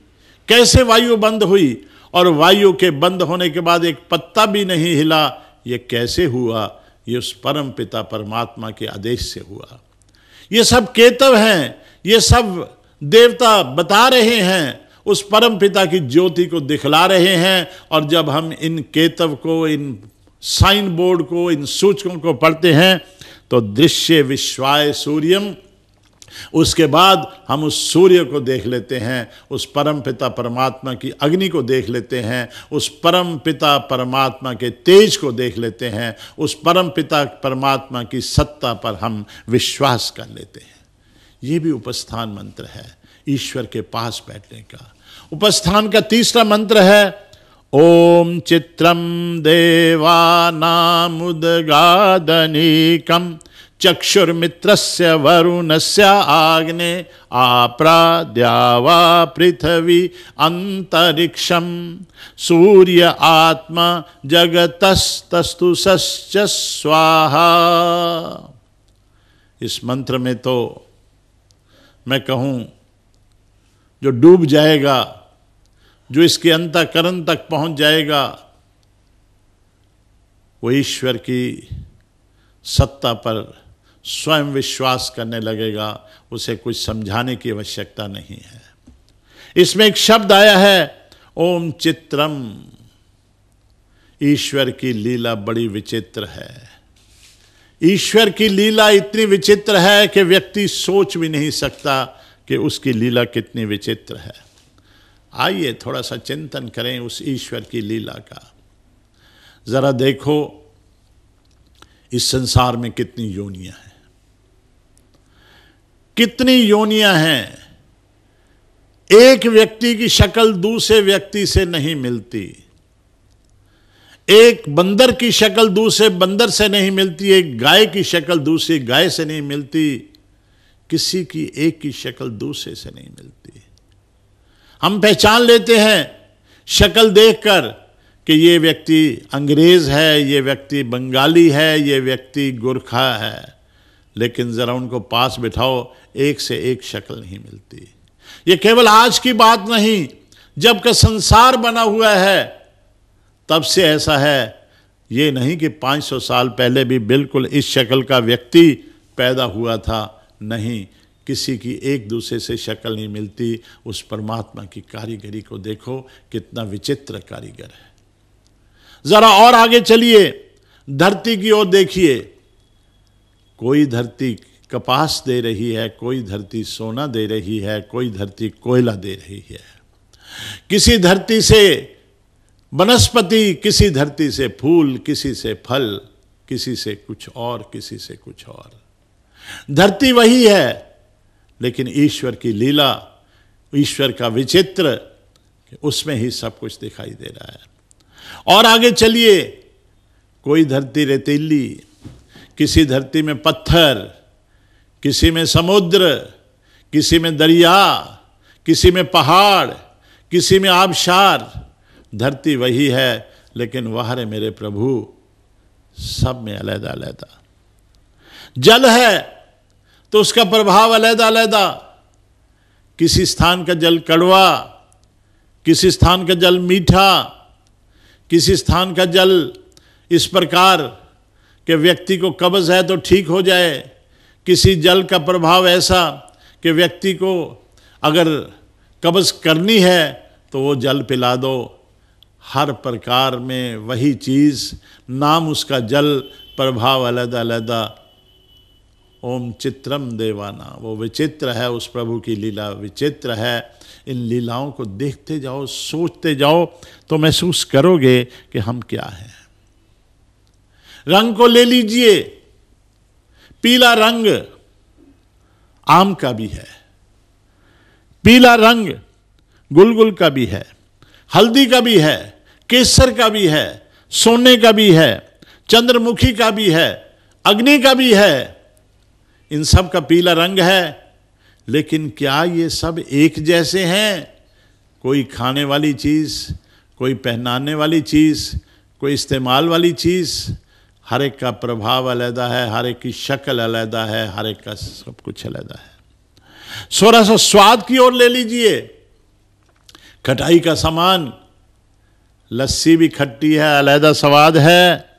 A: कैसे वायु बंद हुई? और वायु के बंद होने के बाद एक पत्ता भी नहीं हिला, ये कैसे हुआ? ये उस परम पिता परमात्मा के आदेश से हुआ। ये सब केतव हैं, ये सब देवता बता रहे हैं, उस परम पिता की ज्योति को दिखला रहे हैं। और जब हम इन केतव को, इन साइन बोर्ड को, इन सूचकों को पढ़ते हैं तो दृश्य विश्वाय सूर्यम, उसके बाद हम उस सूर्य को देख लेते हैं, उस परम पिता परमात्मा की अग्नि को देख लेते हैं, उस परम पिता परमात्मा के तेज को देख लेते हैं, उस परम पिता परमात्मा की सत्ता पर हम विश्वास कर लेते हैं। ये भी उपस्थान मंत्र है, ईश्वर के पास बैठने का। उपस्थान का तीसरा मंत्र है ओम चित्रम देवानामुदगादनीकम चक्षुर्मित्रस्य वरुणस्य आग्ने आप्राद्यावा पृथ्वी अंतरिक्षम सूर्य आत्मा जगतस्तस्तुषश्च स्वाहा। इस मंत्र में तो मैं कहूं जो डूब जाएगा, जो इसके अंतःकरण तक पहुंच जाएगा, वो ईश्वर की सत्ता पर स्वयं विश्वास करने लगेगा, उसे कुछ समझाने की आवश्यकता नहीं है। इसमें एक शब्द आया है ओम चित्रम। ईश्वर की लीला बड़ी विचित्र है। ईश्वर की लीला इतनी विचित्र है कि व्यक्ति सोच भी नहीं सकता कि उसकी लीला कितनी विचित्र है। आइए थोड़ा सा चिंतन करें उस ईश्वर की लीला का। जरा देखो इस संसार में कितनी योनियां हैं, कितनी योनियां हैं। एक व्यक्ति की शक्ल दूसरे व्यक्ति से नहीं मिलती, एक बंदर की शक्ल दूसरे बंदर से नहीं मिलती, एक गाय की शक्ल दूसरी गाय से नहीं मिलती, किसी की एक की शक्ल दूसरे से नहीं मिलती। हम पहचान लेते हैं शक्ल देखकर कि ये व्यक्ति अंग्रेज है, ये व्यक्ति बंगाली है, ये व्यक्ति गोरखा है, लेकिन ज़रा उनको पास बिठाओ, एक से एक शक्ल नहीं मिलती। ये केवल आज की बात नहीं, जब का संसार बना हुआ है तब से ऐसा है। ये नहीं कि 500 साल पहले भी बिल्कुल इस शक्ल का व्यक्ति पैदा हुआ था, नहीं, किसी की एक दूसरे से शक्ल नहीं मिलती। उस परमात्मा की कारीगरी को देखो, कितना विचित्र कारीगर है। जरा और आगे चलिए, धरती की ओर देखिए। कोई धरती कपास दे रही है, कोई धरती सोना दे रही है, कोई धरती कोयला दे रही है। किसी धरती से वनस्पति, किसी धरती से फूल, किसी से फल, किसी से कुछ और, किसी से कुछ और। धरती वही है, लेकिन ईश्वर की लीला, ईश्वर का विचित्र, उसमें ही सब कुछ दिखाई दे रहा है। और आगे चलिए, कोई धरती रेतीली, किसी धरती में पत्थर, किसी में समुद्र, किसी में दरिया, किसी में पहाड़, किसी में आबशार। धरती वही है, लेकिन वह रे मेरे प्रभु सब में अलग अलग। जल है तो उसका प्रभाव अलग अलग। किसी स्थान का जल कड़वा, किसी स्थान का जल मीठा, किसी स्थान का जल इस प्रकार कि व्यक्ति को कब्ज है तो ठीक हो जाए, किसी जल का प्रभाव ऐसा कि व्यक्ति को अगर कब्ज करनी है तो वो जल पिला दो। हर प्रकार में वही चीज़, नाम उसका जल, प्रभाव अलग अलग। ओम चित्रम देवाना, वो विचित्र है, उस प्रभु की लीला विचित्र है। इन लीलाओं को देखते जाओ, सोचते जाओ, तो महसूस करोगे कि हम क्या हैं। रंग को ले लीजिए, पीला रंग आम का भी है, पीला रंग गुलगुल का भी है, हल्दी का भी है, केसर का भी है, सोने का भी है, चंद्रमुखी का भी है, अग्नि का भी है। इन सब का पीला रंग है। लेकिन क्या ये सब एक जैसे हैं? कोई खाने वाली चीज़, कोई पहनाने वाली चीज़, कोई इस्तेमाल वाली चीज़, हर एक का प्रभाव अलग है, हर एक की शक्ल अलग है, हर एक का सब कुछ अलग है। थोड़ा सा स्वाद की ओर ले लीजिए। खटाई का सामान, लस्सी भी खट्टी है, अलहदा स्वाद है,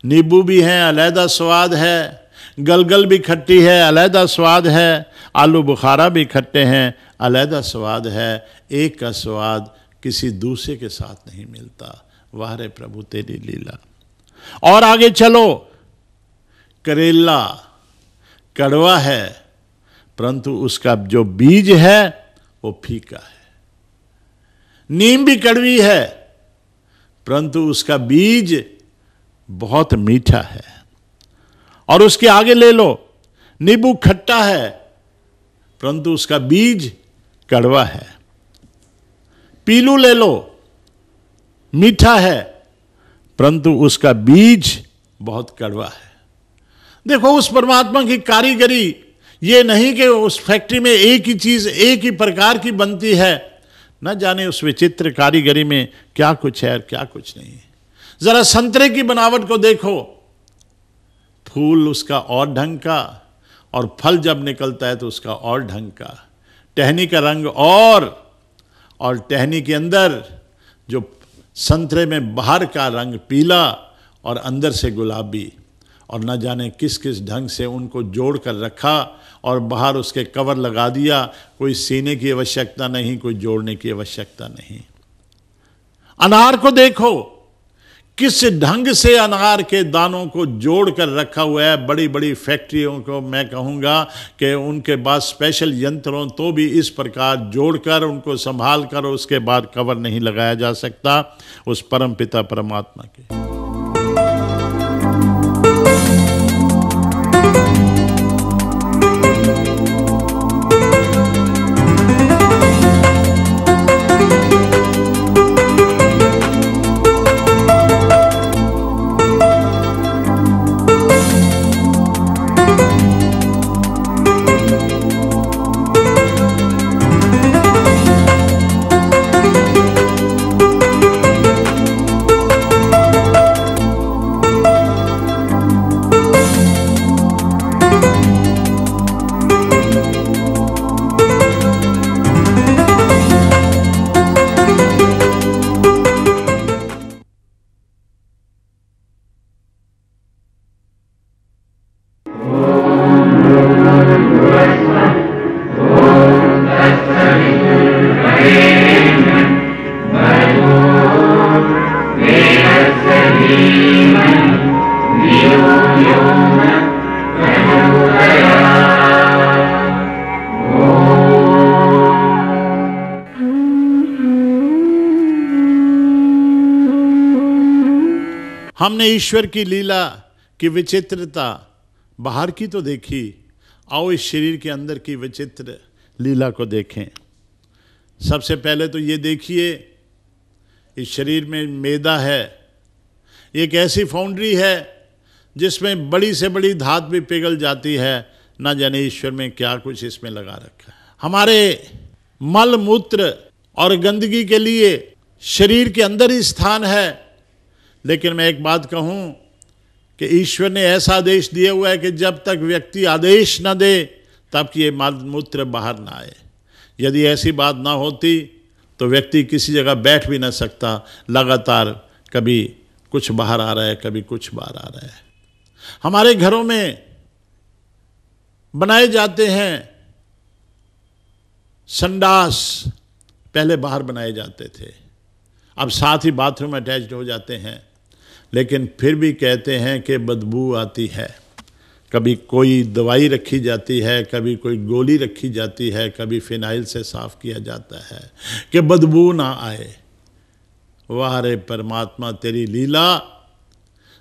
A: नींबू भी हैं, अलहदा स्वाद है, गलगल भी खट्टी है, अलहदा स्वाद है, आलू बुखारा भी खट्टे हैं, अलहदा स्वाद है। एक का स्वाद किसी दूसरे के साथ नहीं मिलता। वाह रे प्रभु तेरी लीला। और आगे चलो, करेला कड़वा है, परंतु उसका जो बीज है वो फीका है। नीम भी कड़वी है, परंतु उसका बीज बहुत मीठा है। और उसके आगे ले लो, नींबू खट्टा है, परंतु उसका बीज कड़वा है। पीलू ले लो, मीठा है, परंतु उसका बीज बहुत कड़वा है। देखो उस परमात्मा की कारीगरी, ये नहीं कि उस फैक्ट्री में एक ही चीज एक ही प्रकार की बनती है। न जाने उस विचित्र कारीगरी में क्या कुछ है और क्या कुछ नहीं। जरा संतरे की बनावट को देखो, फूल उसका और ढंग का, और फल जब निकलता है तो उसका और ढंग का। टहनी का रंग और टहनी के अंदर जो संतरे में बाहर का रंग पीला और अंदर से गुलाबी, और न जाने किस किस ढंग से उनको जोड़ कर रखा और बाहर उसके कवर लगा दिया। कोई सीने की आवश्यकता नहीं, कोई जोड़ने की आवश्यकता नहीं। अनार को देखो, किस ढंग से अनार के दानों को जोड़ कर रखा हुआ है। बड़ी बड़ी फैक्ट्रियों को मैं कहूँगा कि उनके बाद स्पेशल यंत्रों तो भी इस प्रकार जोड़कर उनको संभाल कर उसके बाद कवर नहीं लगाया जा सकता उस परम पिता परमात्मा के। हमने ईश्वर की लीला की विचित्रता बाहर की तो देखी, आओ इस शरीर के अंदर की विचित्र लीला को देखें। सबसे पहले तो ये देखिए, इस शरीर में मैदा है, एक ऐसी फाउंड्री है जिसमें बड़ी से बड़ी धात भी पिघल जाती है। ना जाने ईश्वर में क्या कुछ इसमें लगा रखा है। हमारे मल मूत्र और गंदगी के लिए शरीर के अंदर ही स्थान है। लेकिन मैं एक बात कहूं कि ईश्वर ने ऐसा आदेश दिया हुआ है कि जब तक व्यक्ति आदेश न दे तब कि ये मल मूत्र बाहर ना आए। यदि ऐसी बात ना होती तो व्यक्ति किसी जगह बैठ भी ना सकता, लगातार कभी कुछ बाहर आ रहा है, कभी कुछ बाहर आ रहा है। हमारे घरों में बनाए जाते हैं संडास, पहले बाहर बनाए जाते थे, अब साथ ही बाथरूम अटैच्ड हो जाते हैं, लेकिन फिर भी कहते हैं कि बदबू आती है। कभी कोई दवाई रखी जाती है, कभी कोई गोली रखी जाती है, कभी फिनाइल से साफ किया जाता है कि बदबू ना आए। वाह रे परमात्मा, तेरी लीला।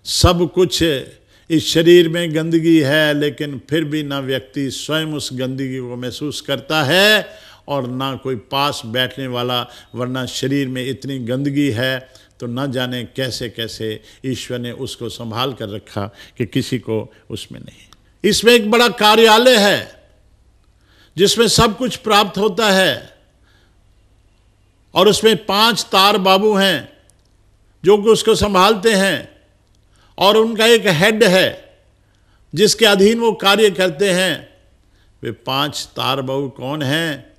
A: सब कुछ इस शरीर में गंदगी है, लेकिन फिर भी ना व्यक्ति स्वयं उस गंदगी को महसूस करता है और ना कोई पास बैठने वाला, वरना शरीर में इतनी गंदगी है तो न जाने कैसे कैसे ईश्वर ने उसको संभाल कर रखा कि किसी को उसमें नहीं। इसमें एक बड़ा कार्यालय है जिसमें सब कुछ प्राप्त होता है, और उसमें 5 तार बाबू हैं जो कि उसको संभालते हैं, और उनका एक हेड है जिसके अधीन वो कार्य करते हैं। वे 5 तार बाबू कौन हैं?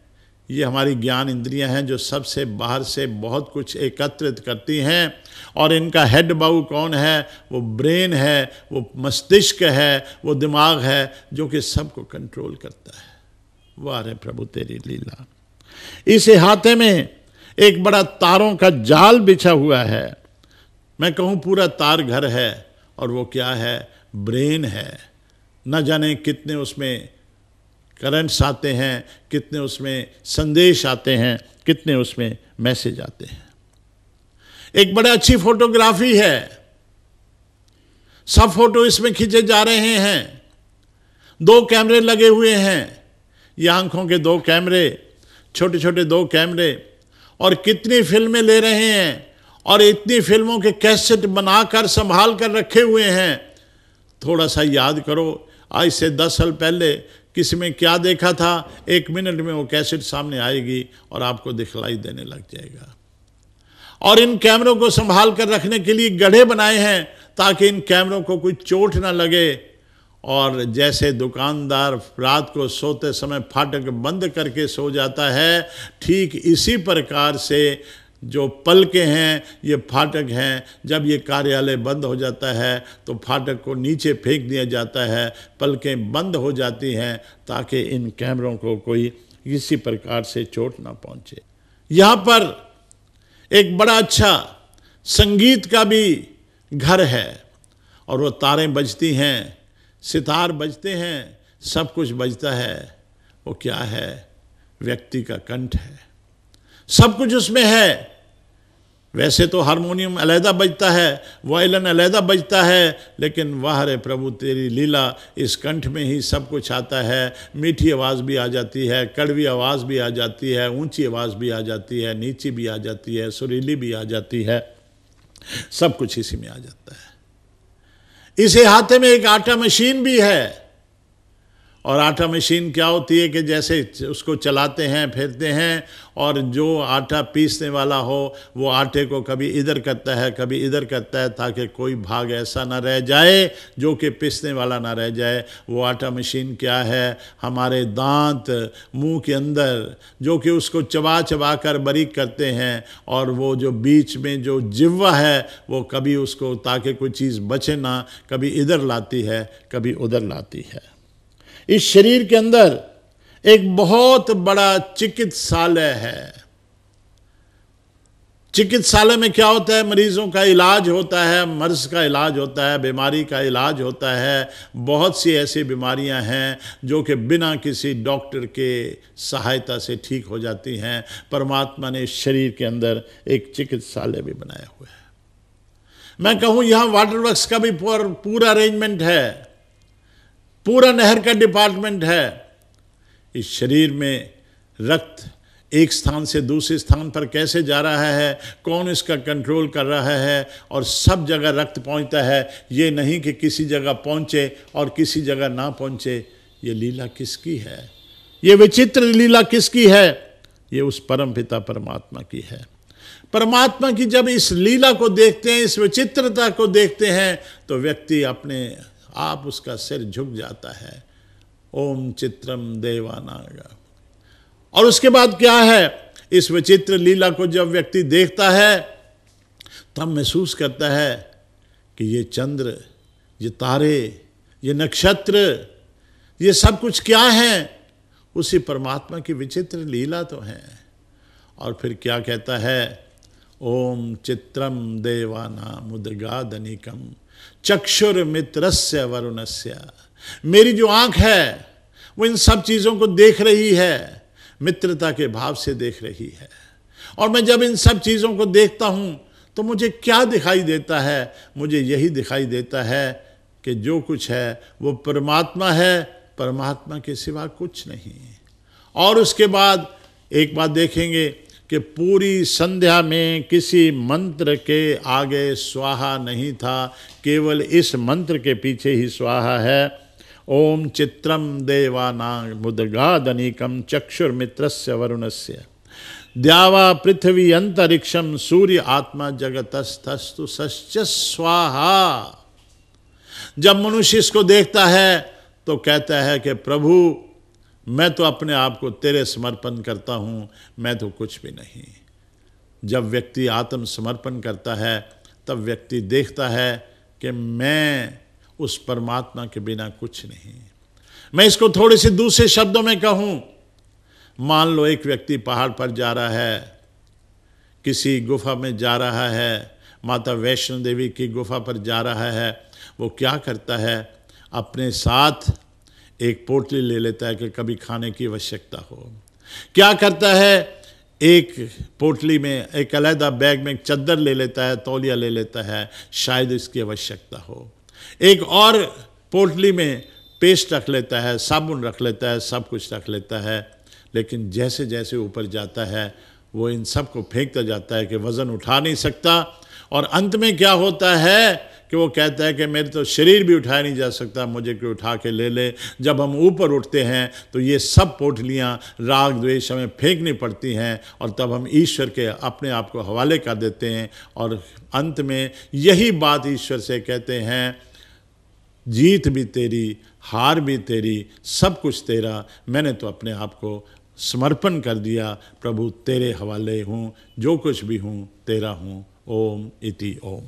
A: ये हमारी ज्ञान इंद्रियां हैं जो सबसे बाहर से बहुत कुछ एकत्रित करती हैं। और इनका हेड बाबू कौन है? वो ब्रेन है, वो मस्तिष्क है, वो दिमाग है जो कि सबको कंट्रोल करता है। वाह रे प्रभु तेरी लीला। इस अहाते में एक बड़ा तारों का जाल बिछा हुआ है। मैं कहूँ पूरा तार घर है, और वो क्या है? ब्रेन है। न जाने कितने उसमें करंट्स आते हैं, कितने उसमें संदेश आते हैं, कितने उसमें मैसेज आते हैं। एक बड़ी अच्छी फोटोग्राफी है, सब फोटो इसमें खींचे जा रहे हैं। 2 कैमरे लगे हुए हैं, ये आंखों के 2 कैमरे, छोटे छोटे 2 कैमरे, और कितनी फिल्में ले रहे हैं, और इतनी फिल्मों के कैसेट बनाकर संभाल कर रखे हुए हैं। थोड़ा सा याद करो, आज से 10 साल पहले किसी में क्या देखा था, 1 मिनट में वो कैसेट सामने आएगी और आपको दिखलाई देने लग जाएगा। और इन कैमरों को संभाल कर रखने के लिए गड्ढे बनाए हैं ताकि इन कैमरों को कोई चोट ना लगे। और जैसे दुकानदार रात को सोते समय फाटक बंद करके सो जाता है, ठीक इसी प्रकार से जो पलकें हैं, ये फाटक हैं। जब ये कार्यालय बंद हो जाता है तो फाटक को नीचे फेंक दिया जाता है, पलकें बंद हो जाती हैं ताकि इन कैमरों को कोई किसी प्रकार से चोट ना पहुंचे। यहाँ पर एक बड़ा अच्छा संगीत का भी घर है, और वो तारें बजती हैं, सितार बजते हैं, सब कुछ बजता है। वो क्या है? व्यक्ति का कंठ है, सब कुछ उसमें है। वैसे तो हारमोनियम अलहदा बजता है, वायलिन अलहदा बजता है, लेकिन वाह रे प्रभु तेरी लीला, इस कंठ में ही सब कुछ आता है। मीठी आवाज़ भी आ जाती है, कड़वी आवाज़ भी आ जाती है, ऊंची आवाज़ भी आ जाती है, नीची भी आ जाती है, सुरीली भी आ जाती है, सब कुछ इसी में आ जाता है। इस अहाते में एक आटा मशीन भी है, और आटा मशीन क्या होती है कि जैसे उसको चलाते हैं, फिरते हैं, और जो आटा पीसने वाला हो वो आटे को कभी इधर करता है, कभी इधर करता है, ताकि कोई भाग ऐसा ना रह जाए जो कि पीसने वाला ना रह जाए। वो आटा मशीन क्या है? हमारे दांत मुंह के अंदर जो कि उसको चबा चबा कर बारीक करते हैं, और वो जो बीच में जो जिह्वा है वो कभी उसको, ताकि कोई चीज़ बचे ना, कभी इधर लाती है, कभी उधर लाती है। इस शरीर के अंदर एक बहुत बड़ा चिकित्सालय है। चिकित्सालय में क्या होता है? मरीजों का इलाज होता है, मर्ज का इलाज होता है, बीमारी का इलाज होता है। बहुत सी ऐसी बीमारियां हैं जो कि बिना किसी डॉक्टर के सहायता से ठीक हो जाती हैं। परमात्मा ने इस शरीर के अंदर एक चिकित्सालय भी बनाया हुआ है। मैं कहूं यहां वाटर वर्क्स का भी पूरा अरेंजमेंट है, पूरा नहर का डिपार्टमेंट है। इस शरीर में रक्त एक स्थान से दूसरे स्थान पर कैसे जा रहा है, कौन इसका कंट्रोल कर रहा है, और सब जगह रक्त पहुंचता है। ये नहीं कि किसी जगह पहुंचे और किसी जगह ना पहुंचे। ये लीला किसकी है? ये विचित्र लीला किसकी है? ये उस परमपिता परमात्मा की है। परमात्मा की जब इस लीला को देखते हैं, इस विचित्रता को देखते हैं, तो व्यक्ति अपने आप उसका सिर झुक जाता है। ओम चित्रम देवानागा। और उसके बाद क्या है? इस विचित्र लीला को जब व्यक्ति देखता है तब महसूस करता है कि ये चंद्र, ये तारे, ये नक्षत्र, ये सब कुछ क्या है? उसी परमात्मा की विचित्र लीला तो है। और फिर क्या कहता है? ओम चित्रम देवानामुदगादनिकम चक्षुर्मित्रस्य वरुणस्य। मेरी जो आंख है वो इन सब चीज़ों को देख रही है, मित्रता के भाव से देख रही है। और मैं जब इन सब चीज़ों को देखता हूँ तो मुझे क्या दिखाई देता है? मुझे यही दिखाई देता है कि जो कुछ है वो परमात्मा है, परमात्मा के सिवा कुछ नहीं। और उसके बाद एक बात देखेंगे कि पूरी संध्या में किसी मंत्र के आगे स्वाहा नहीं था, केवल इस मंत्र के पीछे ही स्वाहा है। ओम चित्रम देवानामुदगादनिकम चक्षुर्मित्रस्य वरुणस्य द्यावा पृथ्वी अंतरिक्षम सूर्य आत्मा जगतस्तस्तु सश्च स्वाहा। जब मनुष्य इसको देखता है तो कहता है कि प्रभु मैं तो अपने आप को तेरे समर्पण करता हूँ, मैं तो कुछ भी नहीं। जब व्यक्ति आत्म समर्पण करता है तब व्यक्ति देखता है कि मैं उस परमात्मा के बिना कुछ नहीं। मैं इसको थोड़े से दूसरे शब्दों में कहूँ, मान लो एक व्यक्ति पहाड़ पर जा रहा है, किसी गुफा में जा रहा है, माता वैष्णो देवी की गुफा पर जा रहा है। वो क्या करता है? अपने साथ एक पोटली ले लेता है कि कभी खाने की आवश्यकता हो। क्या करता है? एक पोटली में, एक अलहदा बैग में एक चद्दर ले लेता है, तौलिया ले लेता है, शायद इसकी आवश्यकता हो। एक और पोटली में पेस्ट रख लेता है, साबुन रख लेता है, सब कुछ रख लेता है। लेकिन जैसे जैसे ऊपर जाता है वो इन सब को फेंकता जाता है कि वज़न उठा नहीं सकता। और अंत में क्या होता है कि वो कहता है कि मेरे तो शरीर भी उठाया नहीं जा सकता, मुझे कोई उठा के ले ले। जब हम ऊपर उठते हैं तो ये सब पोटलियाँ राग द्वेष हमें फेंकनी पड़ती हैं, और तब हम ईश्वर के अपने आप को हवाले कर देते हैं। और अंत में यही बात ईश्वर से कहते हैं, जीत भी तेरी, हार भी तेरी, सब कुछ तेरा, मैंने तो अपने आप को समर्पण कर दिया। प्रभु तेरे हवाले हूँ, जो कुछ भी हूँ तेरा हूँ। ओम इति ओम।